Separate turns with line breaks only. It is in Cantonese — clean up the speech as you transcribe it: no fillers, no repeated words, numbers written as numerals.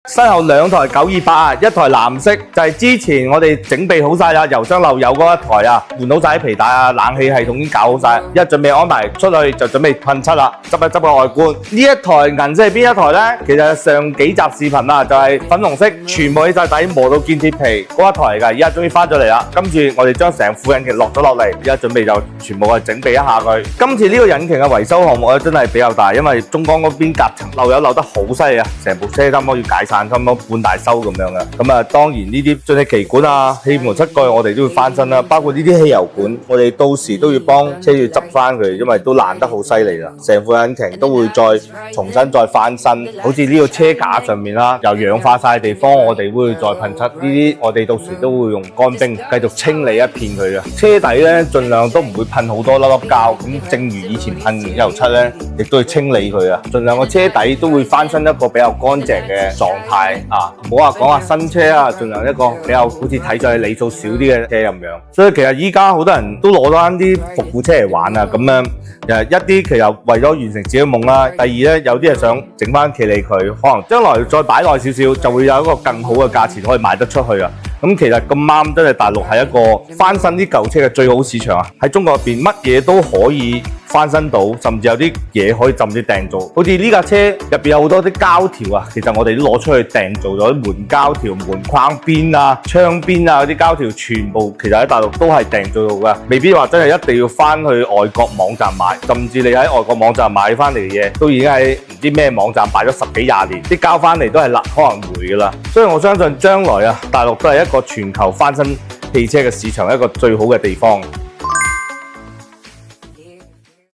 身後兩台928啊，一台藍色就係之前我哋整備好晒啦，油箱漏油嗰一台啊，換好晒啲皮帶啊，冷氣系統已經搞好晒，一準備安排出去就準備噴漆啦，執一執個外觀。呢一台銀色係邊一台呢？其實上幾集視頻啊，就係粉紅色，全部起晒底磨到見鐵皮嗰一台嚟㗎，而家終於翻咗嚟啦。跟住我哋將成副引擎落咗落嚟，而家準備就全部整備一下佢。今次呢個引擎嘅維修項目咧，真係比較大，因為中江嗰邊夾層漏油漏得好犀利啊，成部車差唔多要解散，差唔多半大修咁樣嘅。咁啊，當然呢啲進氣歧管啊、氣門室蓋我哋都要翻新啦，包括呢啲汽油管，我哋到時都要幫車要執翻佢，因為都爛得好犀利啦。成副引擎都會再重新再翻新，好似呢個車架上面啦，又氧化晒嘅地方，我哋會再噴漆。呢啲我哋到時都會用乾冰繼續清理一片佢嘅。車底咧盡量都唔會噴好多粒粒膠，咁正如以前噴油漆咧，亦都要清理佢啊。盡量個車底都會翻新一個比較乾淨嘅狀態啊，唔好話講下新車啊，盡量一個比較好似睇上去里數少啲嘅車咁樣。所以其實依家好多人都攞翻啲復古車嚟玩啊，咁樣一啲其實為咗完成自己嘅夢啦。第二咧，有啲係想整翻企理佢，可能將來再擺耐少少，就會有一個更好嘅價錢可以賣得出去啊。咁其實咁啱真係大陸係一個翻新啲舊車嘅最好市場啊！喺中國入邊乜嘢都可以翻新到，甚至有啲嘢可以甚至訂做。好似呢架車入邊有好多啲膠條啊，其實我哋都攞出去訂做咗啲門膠條、門框邊啊、窗邊啊嗰啲膠條，全部其實喺大陸都係訂做到㗎，未必話真係一定要翻去外國網站買，甚至你喺外國網站買翻嚟嘅嘢，都已經喺唔知咩網站擺咗10幾20年，啲膠翻嚟都係可能霉㗎啦。所以我相信將來啊，大陸都係一個全球翻新汽車嘅市場一個最好嘅地方。